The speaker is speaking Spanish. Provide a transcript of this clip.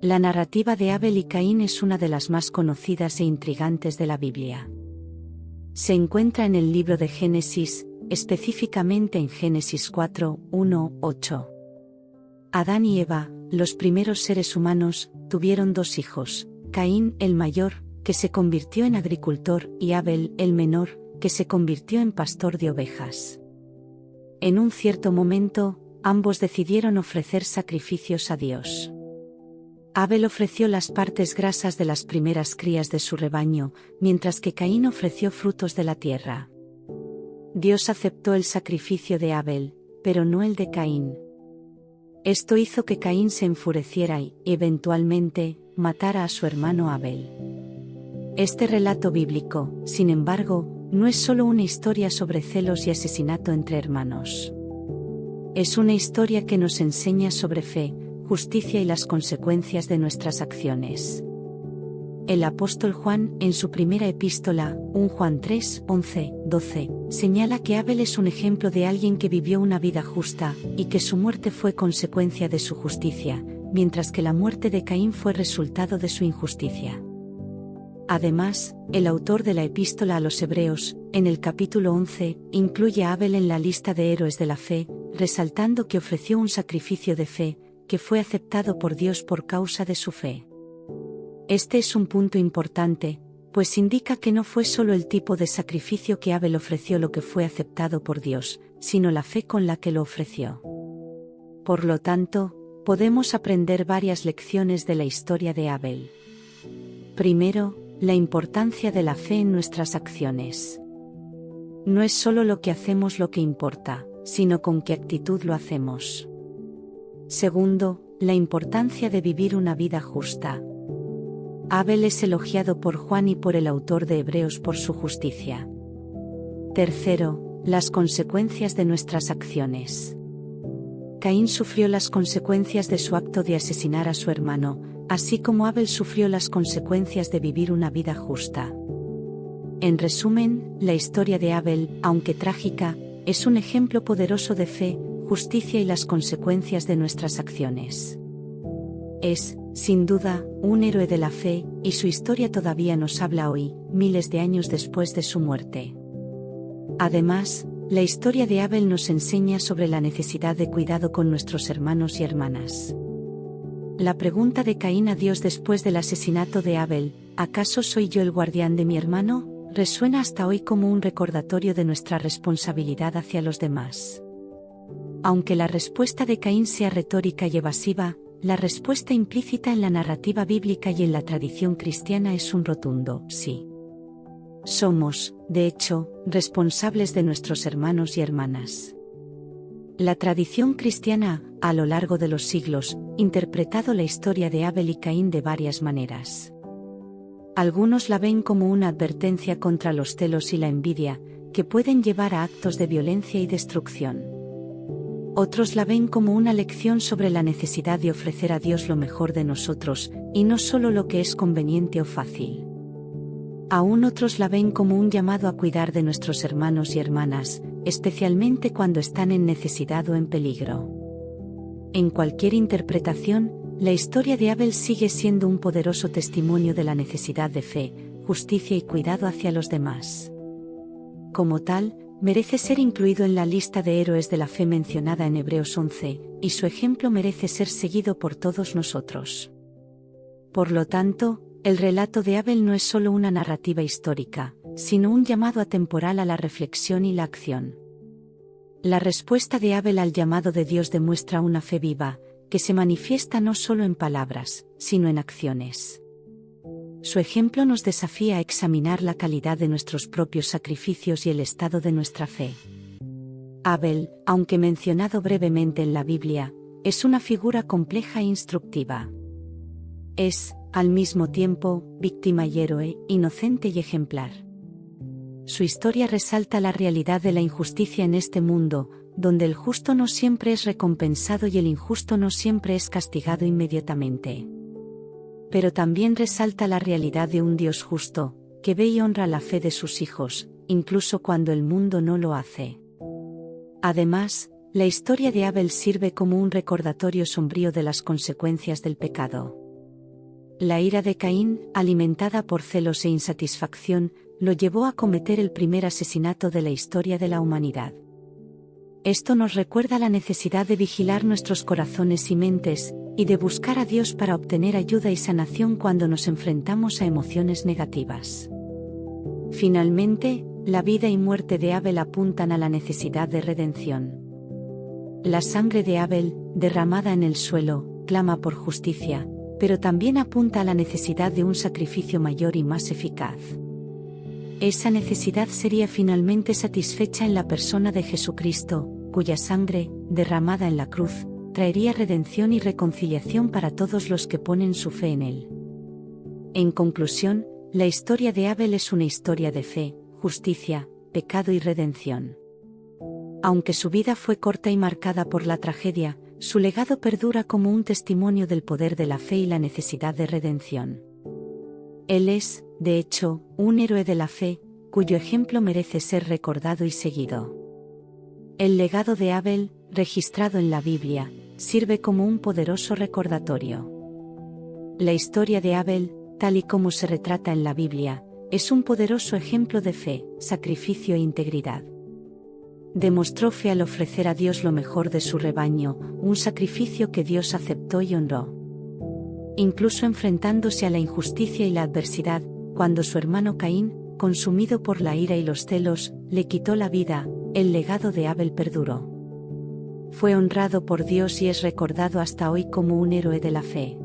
La narrativa de Abel y Caín es una de las más conocidas e intrigantes de la Biblia. Se encuentra en el libro de Génesis, específicamente en Génesis 4, 1, 8. Adán y Eva, los primeros seres humanos, tuvieron dos hijos, Caín, el mayor, que se convirtió en agricultor, y Abel, el menor, que se convirtió en pastor de ovejas. En un cierto momento, ambos decidieron ofrecer sacrificios a Dios. Abel ofreció las partes grasas de las primeras crías de su rebaño, mientras que Caín ofreció frutos de la tierra. Dios aceptó el sacrificio de Abel, pero no el de Caín. Esto hizo que Caín se enfureciera y, eventualmente, matara a su hermano Abel. Este relato bíblico, sin embargo, no es solo una historia sobre celos y asesinato entre hermanos. Es una historia que nos enseña sobre fe, justicia y las consecuencias de nuestras acciones. El apóstol Juan, en su primera epístola, 1 Juan 3, 11, 12, señala que Abel es un ejemplo de alguien que vivió una vida justa, y que su muerte fue consecuencia de su justicia, mientras que la muerte de Caín fue resultado de su injusticia. Además, el autor de la epístola a los Hebreos, en el capítulo 11, incluye a Abel en la lista de héroes de la fe, resaltando que ofreció un sacrificio de fe, que fue aceptado por Dios por causa de su fe. Este es un punto importante, pues indica que no fue solo el tipo de sacrificio que Abel ofreció lo que fue aceptado por Dios, sino la fe con la que lo ofreció. Por lo tanto, podemos aprender varias lecciones de la historia de Abel. Primero, la importancia de la fe en nuestras acciones. No es solo lo que hacemos lo que importa, sino con qué actitud lo hacemos. Segundo, la importancia de vivir una vida justa. Abel es elogiado por Juan y por el autor de Hebreos por su justicia. Tercero, las consecuencias de nuestras acciones. Caín sufrió las consecuencias de su acto de asesinar a su hermano, así como Abel sufrió las consecuencias de vivir una vida justa. En resumen, la historia de Abel, aunque trágica, es un ejemplo poderoso de fe, justicia y las consecuencias de nuestras acciones. Es, sin duda, un héroe de la fe, y su historia todavía nos habla hoy, miles de años después de su muerte. Además, la historia de Abel nos enseña sobre la necesidad de cuidado con nuestros hermanos y hermanas. La pregunta de Caín a Dios después del asesinato de Abel, ¿acaso soy yo el guardián de mi hermano?, resuena hasta hoy como un recordatorio de nuestra responsabilidad hacia los demás. Aunque la respuesta de Caín sea retórica y evasiva, la respuesta implícita en la narrativa bíblica y en la tradición cristiana es un rotundo sí. Somos, de hecho, responsables de nuestros hermanos y hermanas. La tradición cristiana, a lo largo de los siglos, ha interpretado la historia de Abel y Caín de varias maneras. Algunos la ven como una advertencia contra los celos y la envidia, que pueden llevar a actos de violencia y destrucción. Otros la ven como una lección sobre la necesidad de ofrecer a Dios lo mejor de nosotros, y no solo lo que es conveniente o fácil. Aún otros la ven como un llamado a cuidar de nuestros hermanos y hermanas, especialmente cuando están en necesidad o en peligro. En cualquier interpretación, la historia de Abel sigue siendo un poderoso testimonio de la necesidad de fe, justicia y cuidado hacia los demás. Como tal, merece ser incluido en la lista de héroes de la fe mencionada en Hebreos 11, y su ejemplo merece ser seguido por todos nosotros. Por lo tanto, el relato de Abel no es solo una narrativa histórica, sino un llamado atemporal a la reflexión y la acción. La respuesta de Abel al llamado de Dios demuestra una fe viva, que se manifiesta no solo en palabras, sino en acciones. Su ejemplo nos desafía a examinar la calidad de nuestros propios sacrificios y el estado de nuestra fe. Abel, aunque mencionado brevemente en la Biblia, es una figura compleja e instructiva. Es, al mismo tiempo, víctima y héroe, inocente y ejemplar. Su historia resalta la realidad de la injusticia en este mundo, donde el justo no siempre es recompensado y el injusto no siempre es castigado inmediatamente. Pero también resalta la realidad de un Dios justo, que ve y honra la fe de sus hijos, incluso cuando el mundo no lo hace. Además, la historia de Abel sirve como un recordatorio sombrío de las consecuencias del pecado. La ira de Caín, alimentada por celos e insatisfacción, lo llevó a cometer el primer asesinato de la historia de la humanidad. Esto nos recuerda la necesidad de vigilar nuestros corazones y mentes, y de buscar a Dios para obtener ayuda y sanación cuando nos enfrentamos a emociones negativas. Finalmente, la vida y muerte de Abel apuntan a la necesidad de redención. La sangre de Abel, derramada en el suelo, clama por justicia, pero también apunta a la necesidad de un sacrificio mayor y más eficaz. Esa necesidad sería finalmente satisfecha en la persona de Jesucristo, cuya sangre, derramada en la cruz, traería redención y reconciliación para todos los que ponen su fe en Él. En conclusión, la historia de Abel es una historia de fe, justicia, pecado y redención. Aunque su vida fue corta y marcada por la tragedia, su legado perdura como un testimonio del poder de la fe y la necesidad de redención. Él es, de hecho, un héroe de la fe, cuyo ejemplo merece ser recordado y seguido. El legado de Abel, registrado en la Biblia, sirve como un poderoso recordatorio. La historia de Abel, tal y como se retrata en la Biblia, es un poderoso ejemplo de fe, sacrificio e integridad. Demostró fe al ofrecer a Dios lo mejor de su rebaño, un sacrificio que Dios aceptó y honró. Incluso enfrentándose a la injusticia y la adversidad, cuando su hermano Caín, consumido por la ira y los celos, le quitó la vida, el legado de Abel perduró. Fue honrado por Dios y es recordado hasta hoy como un héroe de la fe.